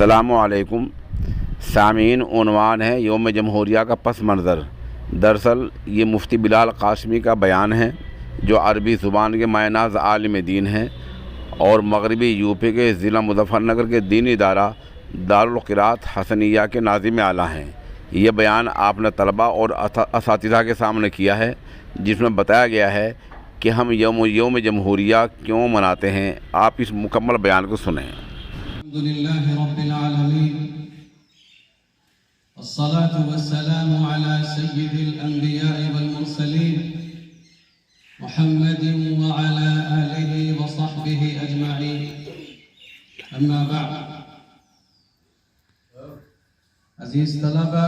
अस्सलामुअलैकुम सामीन। उन्वान है यौम जमहूरिया का पस मंज़र। दरअसल ये मुफ्ती बिलाल कासमी का बयान है जो अरबी ज़ुबान के मायनाज़ आलिम दीन हैं और मगरबी यूपी के ज़िला मुज़फ़्फ़रनगर के दीनी इदारा दारुल क़िराअत हसनिया के नाज़िम आला हैं। ये बयान आपने तलबा और असातिज़ा के सामने किया है, जिसमें बताया गया है कि हम यौम जमहूरिया क्यों मनाते हैं। आप इस मुकम्मल बयान को सुनें। अल्हम्दुलिल्लाहि रब्बिल आलमीन वस्सलातु वस्सलामु अला सय्यिदिल अंबिया'i वल मुरसलीन मुहम्मदिन व अला आलिहि व सहबिहि अजमईन। अम्मा बअद। अजीज तलबा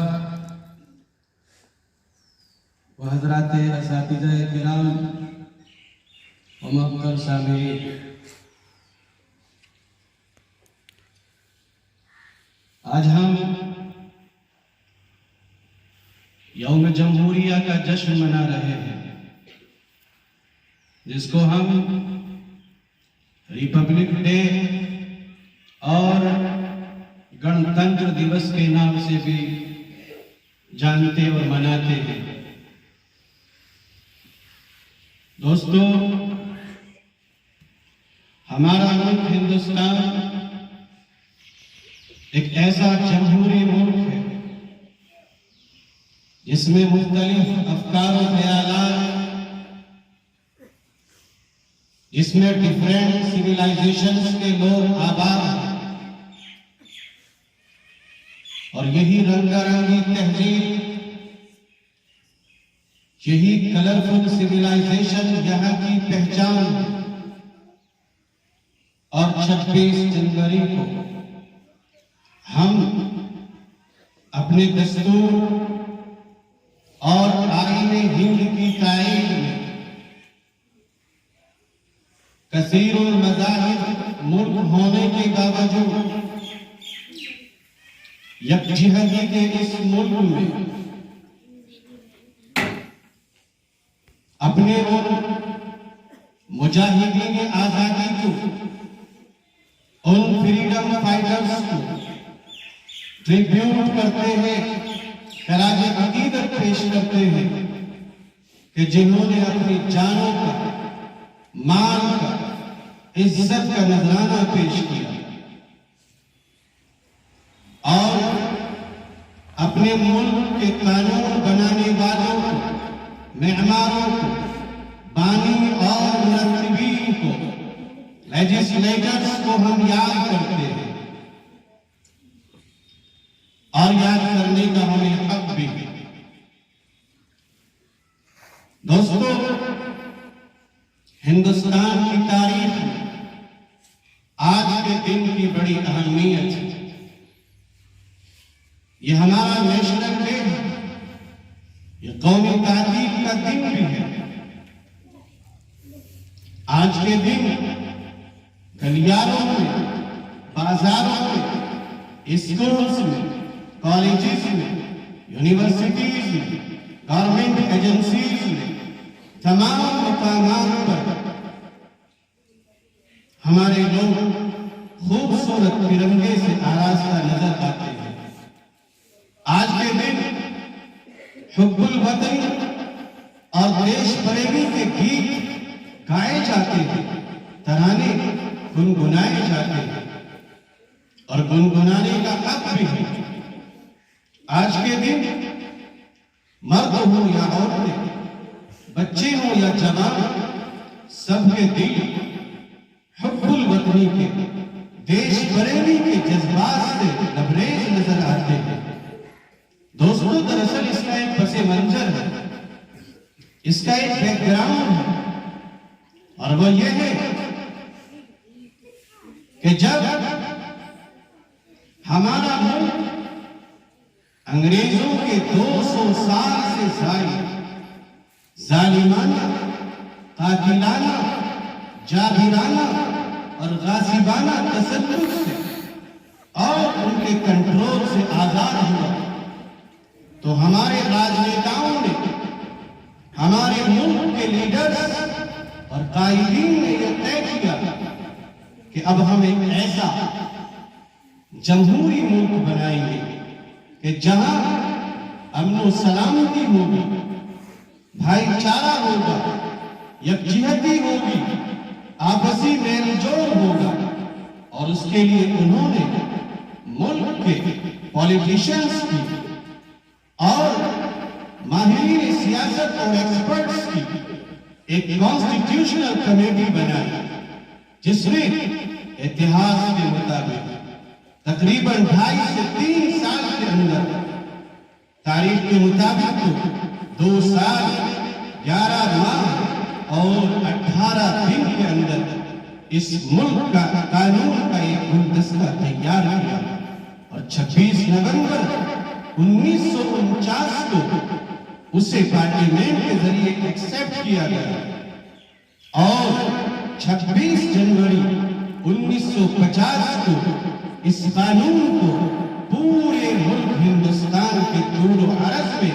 व हज़रात असातिज़ाए किराम व मुहतरम सामीईन, आज हम यौम जमहूरिया का जश्न मना रहे हैं, जिसको हम रिपब्लिक डे और गणतंत्र दिवस के नाम से भी जानते और मनाते हैं। दोस्तों, हमारा मुल्क हिंदुस्तान एक ऐसा जमहूरी मुल्क है जिसमें मुख्तलिफ अफकार और ख्यालात, जिसमें डिफरेंट सिविलाइजेशंस के लोग आबाद हैं और यही रंगारंगी तहजीब, यही कलरफुल सिविलाइजेशन यहाँ की पहचान है। और 26 जनवरी को हम अपने दस्तूर और आईने हिंद की तारीख में कसीर और मज़ाहिब मुल्क होने के बावजूद यकजहती के इस मुल्क में अपने उन मुजाहिदीन आज़ादी को, उन फ्रीडम फाइटर्स को ट्रिब्यूट करते हैं, खराज अकीदत पेश करते हैं कि जिन्होंने अपनी जानों का, माल का, इज्जत का नजराना पेश किया और अपने मुल्क के कानून बनाने वालों को, मेहमानों को, बानी और मुरत्तिबीन को, लेजिस्लेटर्स को हम याद करते हैं और याद करने का हमें हक भी है। दोस्तों, हिंदुस्तान की तारीख में आज के दिन की बड़ी अहमियत है। ये हमारा नेशनल डे है, ये कौमी तारीख का दिन भी है। आज के दिन गलियारों में, बाजारों में, स्कूल्स में, कॉलेजेस में, यूनिवर्सिटीज में, गवर्नमेंट एजेंसीज में, तमाम मुकामात पर हमारे लोग खूबसूरत तिरंगे से आरास्ता नजर आते हैं। आज के दिन हुब्बुल वतन और देश प्रेमी के गीत गाए जाते हैं, तराने गुनगुनाए जाते हैं और गुनगुनाने का हक भी है। आज के दिन मर्द हो या औरतें, बच्चे हो या जवान, सबके दिल हुब्बुल वतनी के, देश प्रेमी के जज्बात से लबरेज नजर आते हैं। दोस्तों, दरअसल इसका एक पसे मंजर है, इसका एक बैकग्राउंड है और वह यह है कि जब हमारा मुल्क अंग्रेजों के 200 साल से जालिमाना, कातिलाना, जाबिराना और गासिबाना तसल्लुत से और उनके कंट्रोल से आजाद हुआ, तो हमारे राजनेताओं ने, हमारे मुल्क के लीडर्स और कायदीन ने यह तय किया कि अब हम एक ऐसा जमहूरी मुल्क बनाएंगे कि जहां अमन सलामती होगी, भाईचारा होगा, यकजहती होगी, आपसी मेल जोल होगा। और उसके लिए उन्होंने मुल्क के पॉलिटिशियंस की और माहिरीन सियासत और एक्सपर्ट्स की एक कॉन्स्टिट्यूशनल कमेटी बनाई, जिसने इतिहास के मुताबिक तकरीबन 2.5 से 3 साल के अंदर, तारीख के मुताबिक तो 2 साल 11 माह और 18 दिन के अंदर इस मुल्क का कानून का एक गुलदस्ता तैयार किया और 26 नवंबर 1949 को उसे पार्लियामेंट के जरिए एक्सेप्ट किया गया और 26 जनवरी 1950 को इस कानून को पूरे मुल्क हिंदुस्तान के तूर अर्ज में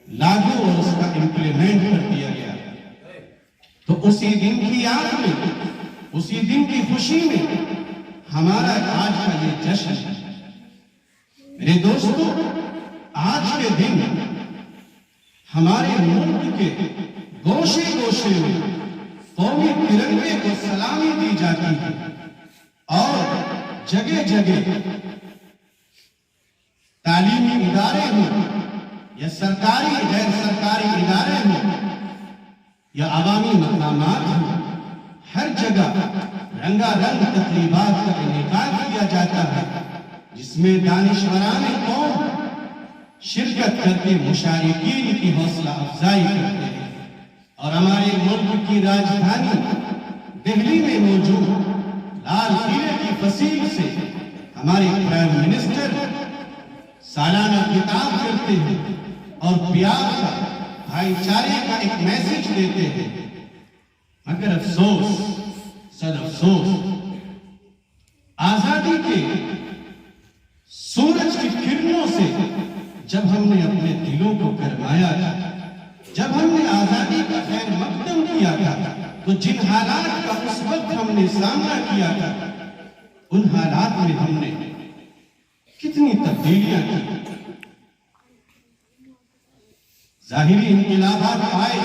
लागू और उसका इंप्लीमेंट कर दिया गया। तो उसी दिन की याद में, उसी दिन की खुशी में हमारा आज का ये जश्न है। मेरे दोस्तों, आज के दिन हमारे मुल्क के गोशे गोशे में कौमी तिरंगे को सलामी दी जाती है और जगह जगह तालीमी इदारे हों या सरकारी गैर सरकारी इदारे हों या अवामी मकामात हों, हर जगह रंगारंग तकरीबात का इनेकाद किया जाता है, जिसमें दानिशवरान कौम शिरकत करके मुशारिकीन की हौसला अफजाई करते हैं। और हमारे मुल्क की राजधानी दिल्ली में मौजूद लाल किले की फसील से हमारे प्राइम मिनिस्टर सालाना खिताब करते हैं और प्यार का, भाईचारे का एक मैसेज देते हैं। मगर अफसोस, सद अफसोस, आजादी के सूरज की किरणों से जब हमने अपने दिलों को गरमाया था, जब हमने आजादी का खैर मकदम किया था, तो जिन हालात का उस वक्त हमने सामना किया था, उन हालात में हमने कितनी तब्दीलियां की। जाहिरी इनकलाबात आए,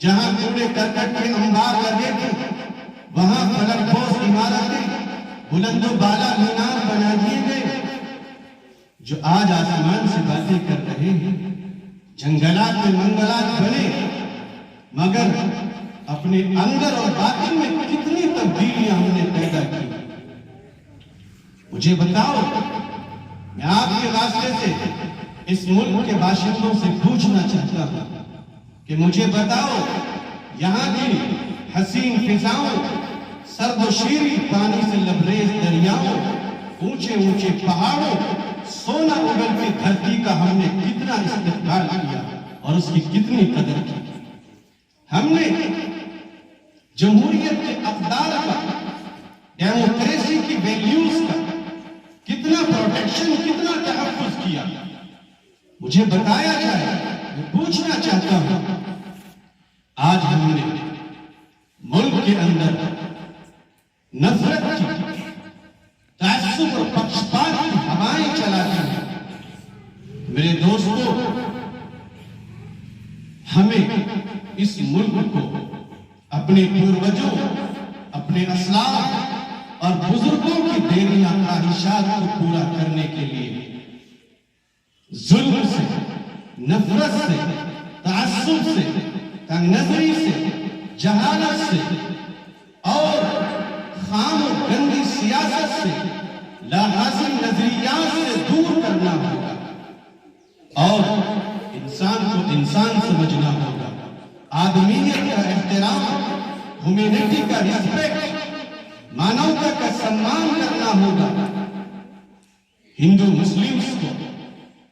जहां कूड़े करकट के अंबार लगे थे, वहां फलकपोश इमारतें बुलंदो बाला मीनार बना दिए गए। जो आज आसमान से बातें कर रहे हैं, जंगलात में मंगलात बने, मगर अपने अंदर और बातिन में कितनी तब्दीलियां हमने पैदा की। मुझे बताओ, मैं आपके वास्ते से इस मुल्क के बाशिंदों से पूछना चाहता हूं कि मुझे बताओ, यहां की हसीन फिजाओं, सर्दोशीरी पानी से लबरेज दरियाओं, ऊंचे ऊंचे पहाड़ों, सोना उगलती धरती का हमने कितना इस्तेमाल किया और उसकी कितनी कदर की। हमने जमहूरियत के अक़दार का, डेमोक्रेसी की वैल्यूज का कितना प्रोटेक्शन, कितना तहफ़्फ़ुज़ किया। मुझे बताया जाए, मैं पूछना चाहता हूं, आज हमने मुल्क के अंदर नफरत की, तअस्सुब और पक्षपात की हवाएं चलाती हैं। मेरे दोस्तों, हमें इस मुल्क को अपने पूर्वजों, अपने असलाफ और बुजुर्गों की देनिया ख्वाहिशात को पूरा करने के लिए जुल्म से, नफरत से, तअस्सुब से, तंगनजरी से, जहालत से और खाम और गंदी सियासत से, लाहासिल नजरियात से दूर करना होगा और इंसान को इंसान समझना होगा। आदमीयत का एहतराम, ह्यूमैनिटी का रिस्पेक्ट, मानवता का सम्मान करना होगा। हिंदू मुस्लिम्स को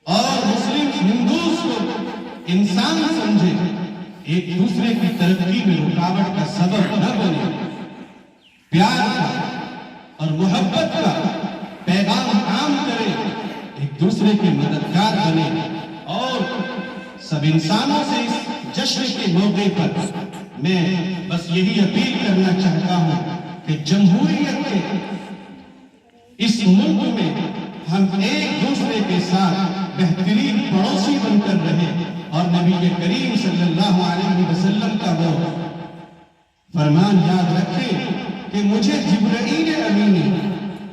और मुस्लिम हिंदूज को इंसान समझे, एक दूसरे की तरक्की में रुकावट का सबब न बने, प्यार का और मोहब्बत का पैगाम आम करे, एक दूसरे के मददगार बने। और सब इंसानों से इस जश्न के मौके पर मैं बस यही अपील करना चाहता हूं कि जमहूरियत के इस मुल्क में हम एक दूसरे के साथ बेहतरीन पड़ोसी बनकर रहे और नबी करीम सल्लल्लाहु अलैहि वसल्लम का वो फरमान याद रखें कि मुझे जिब्राईल अमीन ने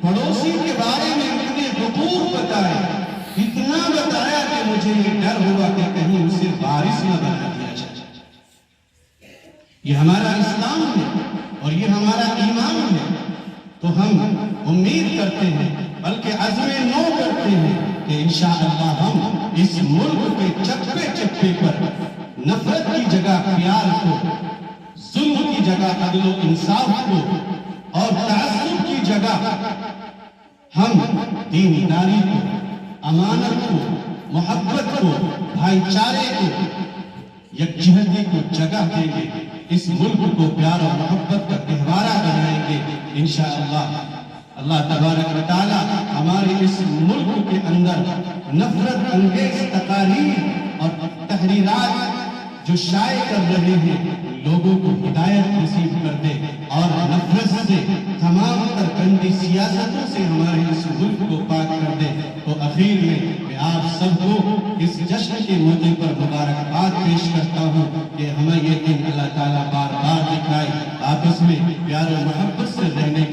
पड़ोसी के बारे में इतने हुकूक बताए, इतना बताया कि मुझे ये डर हुआ कि कहीं उसे बारिश न बना दिया जाए। ये हमारा इस्लाम है और ये हमारा ईमान है। तो हम उम्मीद करते हैं, बल्कि अज़्म नो करते हैं कि इंशाअल्लाह हम इस मुल्क के चप्पे चप्पे पर नफरत की जगह प्यार को, जुल्म की जगह अदल और इंसाफ को और तअस्सुब की जगह हम दीनदारी को, अमानत को, मोहब्बत को, भाईचारे को, यकजहती को जगह देंगे। इस मुल्क को प्यार और मोहब्बत का गहवारा बनाएंगे इंशाअल्लाह। अल्लाह तबारक व तआला हमारे इस मुल्क के अंदर नफरत अंगेज तकारीर और तहरीरात जो शाये कर रहे हैं, लोगों को हिदायत नसीब कर दे और नफरत से, तमाम तर गंदी सियासतों से हमारे इस मुल्क को पाक कर दे। तो आखिर में मैं आप सबको इस जश्न के मौके पर मुबारकबाद पेश करता हूँ कि हमें ये दिन अल्लाह ताला बार बार दिखाए, आपस में प्यार और मोहब्बत से रहने